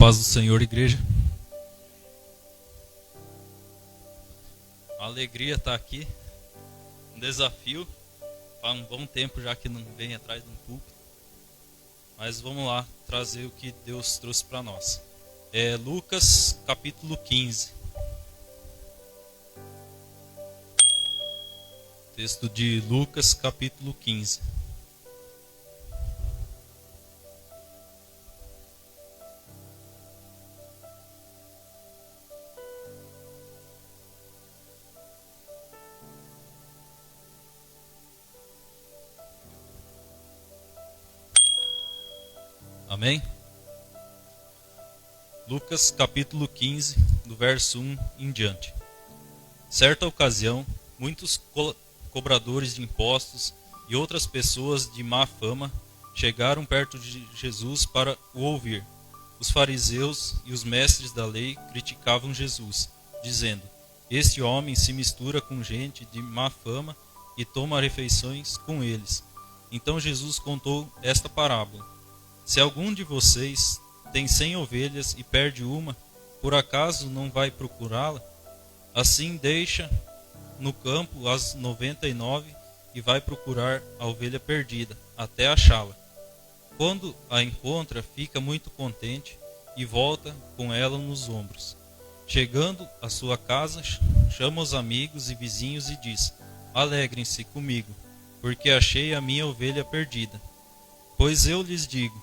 paz do Senhor, igreja. Uma alegria estar aqui. Um desafio. Faz um bom tempo já que não vem atrás de um púlpito. Mas vamos lá trazer o que Deus trouxe para nós. Lucas capítulo 15. Texto de Lucas capítulo 15. Amém? Lucas capítulo 15, do verso 1 em diante. Certa ocasião, muitos cobradores de impostos e outras pessoas de má fama chegaram perto de Jesus para o ouvir. Os fariseus e os mestres da lei criticavam Jesus, dizendo: "Este homem se mistura com gente de má fama e toma refeições com eles." Então Jesus contou esta parábola: "Se algum de vocês tem 100 ovelhas e perde uma, por acaso não vai procurá-la? Assim deixa no campo as 99 e vai procurar a ovelha perdida, até achá-la. Quando a encontra, fica muito contente e volta com ela nos ombros. Chegando à sua casa, chama os amigos e vizinhos e diz: Alegrem-se comigo, porque achei a minha ovelha perdida. Pois eu lhes digo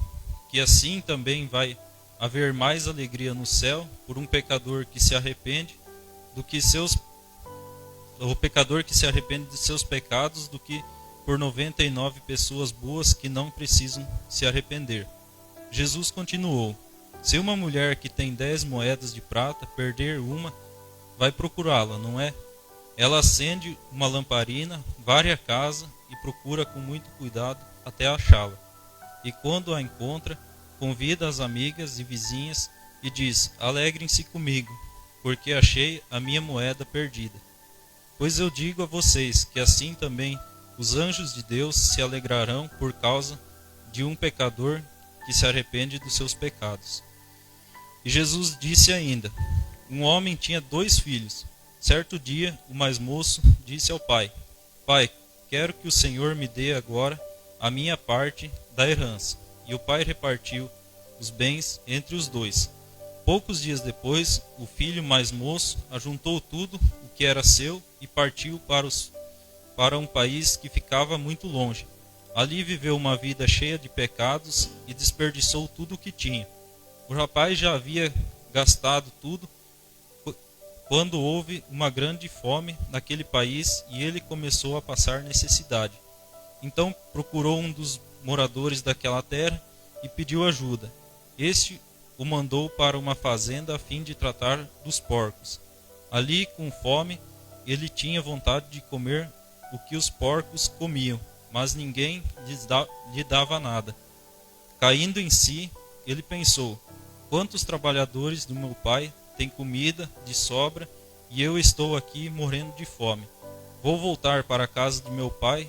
que assim também vai haver mais alegria no céu por um pecador que se arrepende o pecador que se arrepende de seus pecados do que por 99 pessoas boas que não precisam se arrepender." Jesus continuou: "Se uma mulher que tem 10 moedas de prata perder uma, vai procurá-la, não é? Ela acende uma lamparina, varre a casa e procura com muito cuidado até achá-la. E quando a encontra, convida as amigas e vizinhas e diz: Alegrem-se comigo, porque achei a minha moeda perdida. Pois eu digo a vocês que assim também os anjos de Deus se alegrarão por causa de um pecador que se arrepende dos seus pecados." E Jesus disse ainda: "Um homem tinha 2 filhos. Certo dia, o mais moço disse ao pai: Pai, quero que o Senhor me dê agora a minha parte da herança." E o pai repartiu os bens entre os 2. Poucos dias depois, o filho mais moço ajuntou tudo o que era seu e partiu para um país que ficava muito longe. Ali viveu uma vida cheia de pecados e desperdiçou tudo o que tinha. O rapaz já havia gastado tudo quando houve uma grande fome naquele país e ele começou a passar necessidade. Então procurou um dos moradores daquela terra e pediu ajuda. Este o mandou para uma fazenda a fim de tratar dos porcos. Ali, com fome, ele tinha vontade de comer o que os porcos comiam, mas ninguém lhe dava nada. Caindo em si, ele pensou: quantos trabalhadores do meu pai têm comida de sobra e eu estou aqui morrendo de fome. Vou voltar para a casa de meu pai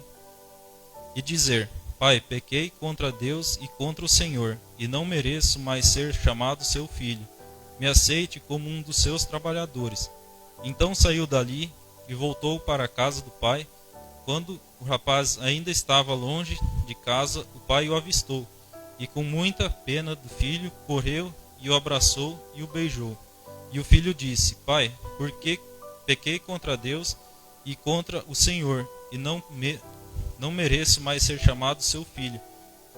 e dizer: Pai, pequei contra Deus e contra o Senhor, e não mereço mais ser chamado seu filho. Me aceite como um dos seus trabalhadores." Então saiu dali e voltou para a casa do pai. Quando o rapaz ainda estava longe de casa, o pai o avistou, e com muita pena do filho, correu e o abraçou e o beijou. E o filho disse: Pai, porque pequei contra Deus e contra o Senhor, e não mereço mais ser chamado seu filho.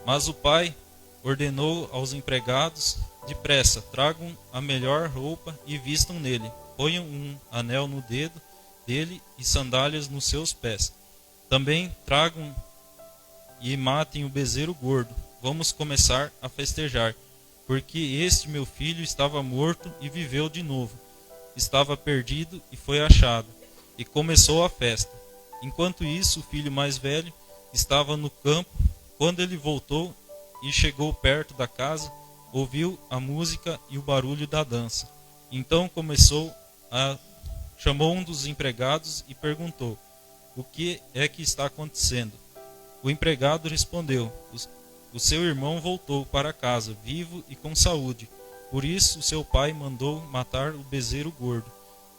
Mas o pai ordenou aos empregados: depressa, tragam a melhor roupa e vistam nele. Ponham um anel no dedo dele e sandálias nos seus pés. Também tragam e matem o bezerro gordo. Vamos começar a festejar, porque este meu filho estava morto e viveu de novo. Estava perdido e foi achado. E começou a festa. Enquanto isso, o filho mais velho estava no campo. Quando ele voltou e chegou perto da casa, ouviu a música e o barulho da dança. Então chamou um dos empregados e perguntou: o que é que está acontecendo? O empregado respondeu: o seu irmão voltou para casa, vivo e com saúde. Por isso seu pai mandou matar o bezerro gordo.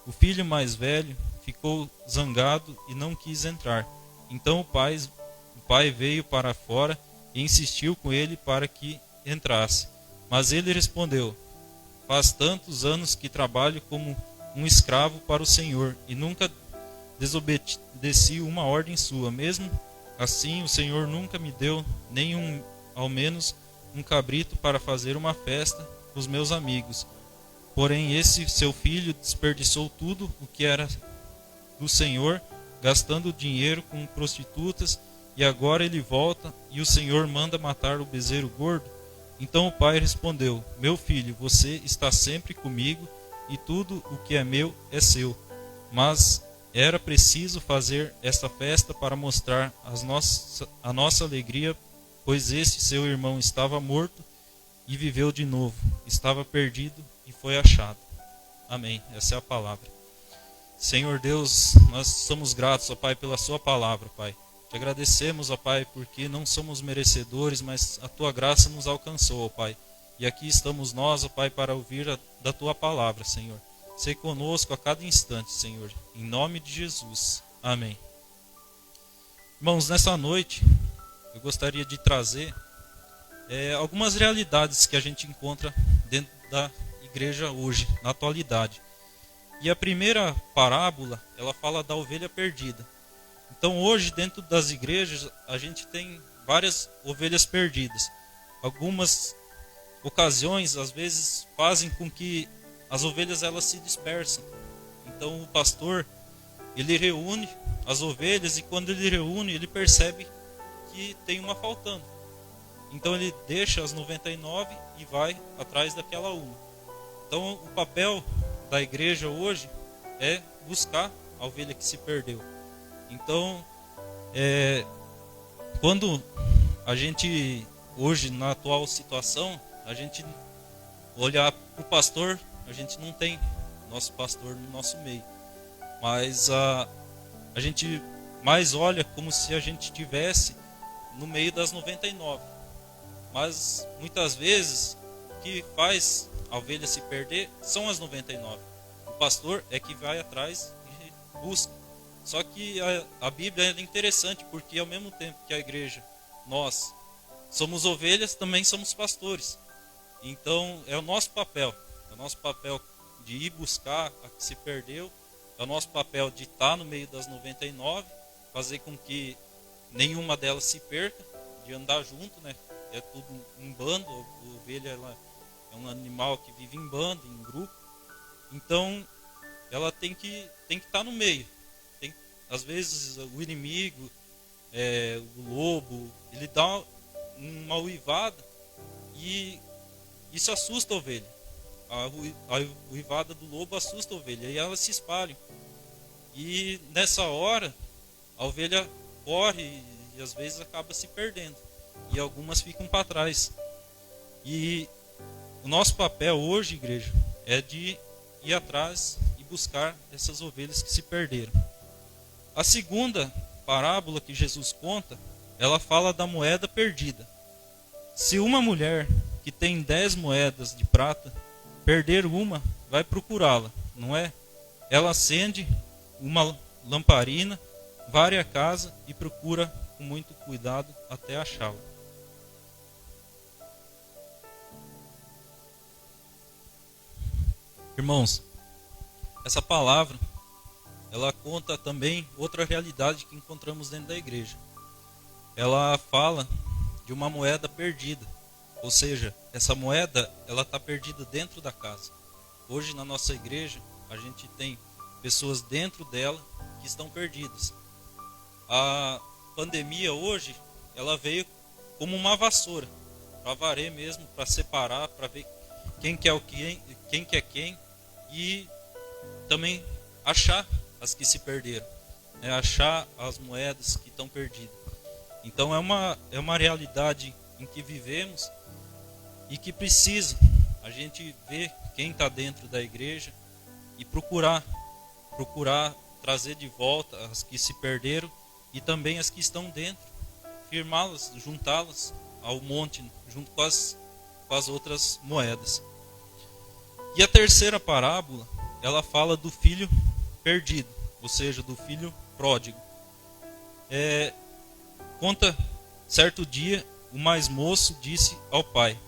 O filho mais velho ficou zangado e não quis entrar. Então o pai veio para fora e insistiu com ele para que entrasse. Mas ele respondeu: faz tantos anos que trabalho como um escravo para o Senhor e nunca desobedeci uma ordem sua. Mesmo assim, o Senhor nunca me deu ao menos um cabrito para fazer uma festa com os meus amigos. Porém, esse seu filho desperdiçou tudo o que era do Senhor, gastando dinheiro com prostitutas, e agora ele volta e o Senhor manda matar o bezerro gordo? Então o pai respondeu: meu filho, você está sempre comigo e tudo o que é meu é seu. Mas era preciso fazer esta festa para mostrar a nossa alegria, pois este seu irmão estava morto e viveu de novo, estava perdido e foi achado. Amém. Essa é a palavra. Senhor Deus, nós somos gratos, ó Pai, pela sua palavra, Pai. Te agradecemos, ó Pai, porque não somos merecedores, mas a tua graça nos alcançou, ó Pai. E aqui estamos nós, ó Pai, para ouvir da tua palavra, Senhor. Sê conosco a cada instante, Senhor. Em nome de Jesus. Amém. Irmãos, nessa noite, eu gostaria de trazer algumas realidades que a gente encontra dentro da igreja hoje, na atualidade. E a primeira parábola, ela fala da ovelha perdida. Então hoje, dentro das igrejas, a gente tem várias ovelhas perdidas. Algumas ocasiões, às vezes, fazem com que as ovelhas elas se dispersam. Então o pastor, ele reúne as ovelhas, e quando ele reúne, ele percebe que tem uma faltando. Então ele deixa as 99 e vai atrás daquela uma. Então o papel da igreja hoje é buscar a ovelha que se perdeu. Então, quando a gente, hoje, na atual situação, a gente olhar para o pastor, a gente não tem nosso pastor no nosso meio. Mas a gente mais olha como se a gente estivesse no meio das 99. Mas, muitas vezes, o que faz a ovelha se perder são as 99. O pastor é que vai atrás e busca. Só que a Bíblia é interessante, porque ao mesmo tempo que a igreja, nós somos ovelhas, também somos pastores. Então é o nosso papel de ir buscar a que se perdeu, é o nosso papel de estar no meio das 99, fazer com que nenhuma delas se perca, de andar junto, né? É tudo em bando. A ovelha ela é um animal que vive em bando, em grupo. Então ela tem que estar no meio. Às vezes o inimigo, o lobo, ele dá uma uivada e isso assusta a ovelha. A uivada do lobo assusta a ovelha e elas se espalham. E nessa hora a ovelha corre e às vezes acaba se perdendo. E algumas ficam para trás. E o nosso papel hoje, igreja, é de ir atrás e buscar essas ovelhas que se perderam. A segunda parábola que Jesus conta, ela fala da moeda perdida. Se uma mulher que tem 10 moedas de prata perder uma, vai procurá-la, não é? Ela acende uma lamparina, varre a casa e procura com muito cuidado até achá-la. Irmãos, essa palavra ela conta também outra realidade que encontramos dentro da igreja. Ela fala de uma moeda perdida, ou seja, essa moeda ela está perdida dentro da casa. Hoje na nossa igreja a gente tem pessoas dentro dela que estão perdidas. A pandemia hoje ela veio como uma vassoura para varrer mesmo, para separar, para ver quem que é quem e também achar as que se perderam, achar as moedas que estão perdidas. Então é uma realidade em que vivemos e que precisa a gente ver quem está dentro da igreja e procurar trazer de volta as que se perderam e também as que estão dentro, firmá-las, juntá-las ao monte junto com as outras moedas. E a terceira parábola, ela fala do filho perdido, ou seja, do filho pródigo. Conta, certo dia, o mais moço disse ao pai: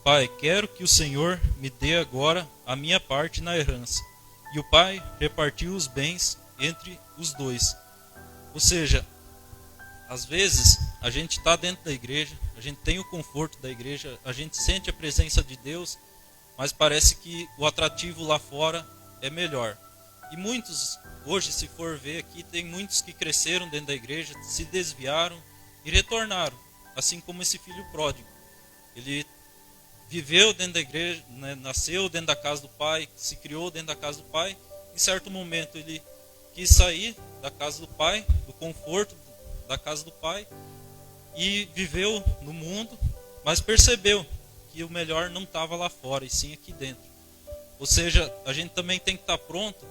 Pai, quero que o Senhor me dê agora a minha parte na herança. E o pai repartiu os bens entre os dois. Ou seja, às vezes a gente está dentro da igreja, a gente tem o conforto da igreja, a gente sente a presença de Deus, mas parece que o atrativo lá fora é melhor. E muitos, hoje se for ver aqui, tem muitos que cresceram dentro da igreja, se desviaram e retornaram, assim como esse filho pródigo. Ele viveu dentro da igreja, né, nasceu dentro da casa do pai, se criou dentro da casa do pai. Em certo momento ele quis sair da casa do pai, do conforto da casa do pai, e viveu no mundo, mas percebeu que o melhor não estava lá fora, e sim aqui dentro. Ou seja, a gente também tem que estar pronto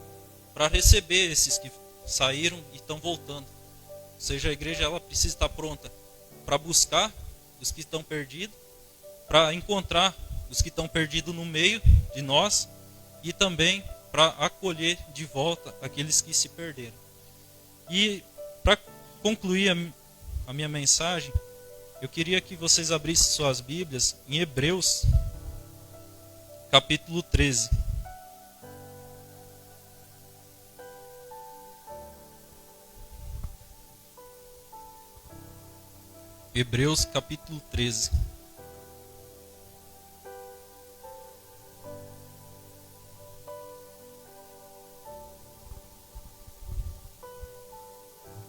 para receber esses que saíram e estão voltando. Ou seja, a igreja ela precisa estar pronta para buscar os que estão perdidos, para encontrar os que estão perdidos no meio de nós e também para acolher de volta aqueles que se perderam. E para concluir a minha mensagem, eu queria que vocês abrissem suas Bíblias em Hebreus, capítulo 13. Hebreus, capítulo 13.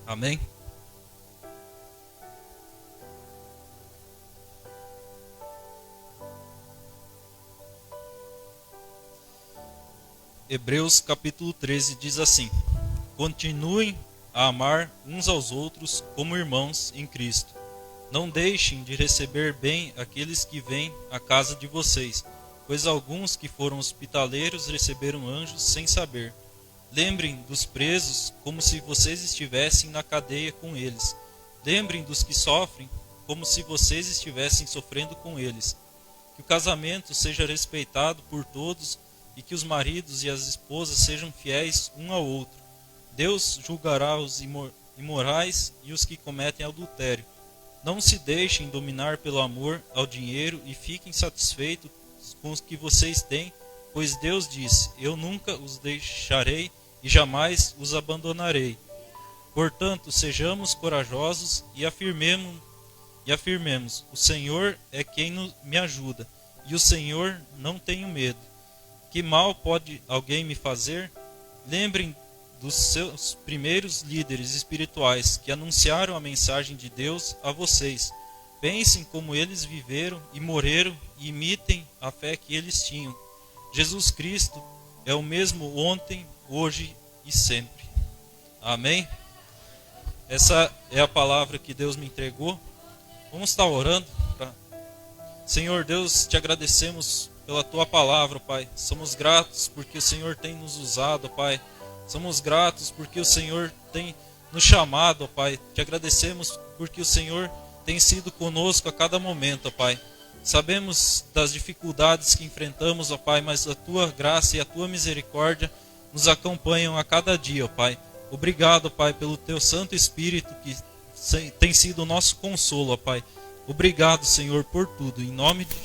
Amém? Hebreus capítulo 13 diz assim: Continuem a amar uns aos outros como irmãos em Cristo. Não deixem de receber bem aqueles que vêm à casa de vocês, pois alguns que foram hospitaleiros receberam anjos sem saber. Lembrem dos presos como se vocês estivessem na cadeia com eles. Lembrem dos que sofrem como se vocês estivessem sofrendo com eles. Que o casamento seja respeitado por todos e que os maridos e as esposas sejam fiéis um ao outro. Deus julgará os imorais e os que cometem adultério. Não se deixem dominar pelo amor ao dinheiro e fiquem satisfeitos com os que vocês têm, pois Deus disse: Eu nunca os deixarei e jamais os abandonarei. Portanto, sejamos corajosos e afirmemos: o Senhor é quem me ajuda, e o Senhor não tenho medo. Que mal pode alguém me fazer? Lembrem dos seus primeiros líderes espirituais que anunciaram a mensagem de Deus a vocês. Pensem como eles viveram e morreram e imitem a fé que eles tinham. Jesus Cristo é o mesmo ontem, hoje e sempre. Amém? Essa é a palavra que Deus me entregou. Vamos estar orando. Senhor Deus, te agradecemos pela tua palavra, Pai. Somos gratos porque o Senhor tem nos usado, Pai. Somos gratos porque o Senhor tem nos chamado, Pai. Te agradecemos porque o Senhor tem sido conosco a cada momento, Pai. Sabemos das dificuldades que enfrentamos, ó Pai, mas a tua graça e a tua misericórdia nos acompanham a cada dia, ó Pai. Obrigado, Pai, pelo teu Santo Espírito que tem sido o nosso consolo, ó Pai. Obrigado, Senhor, por tudo. Em nome de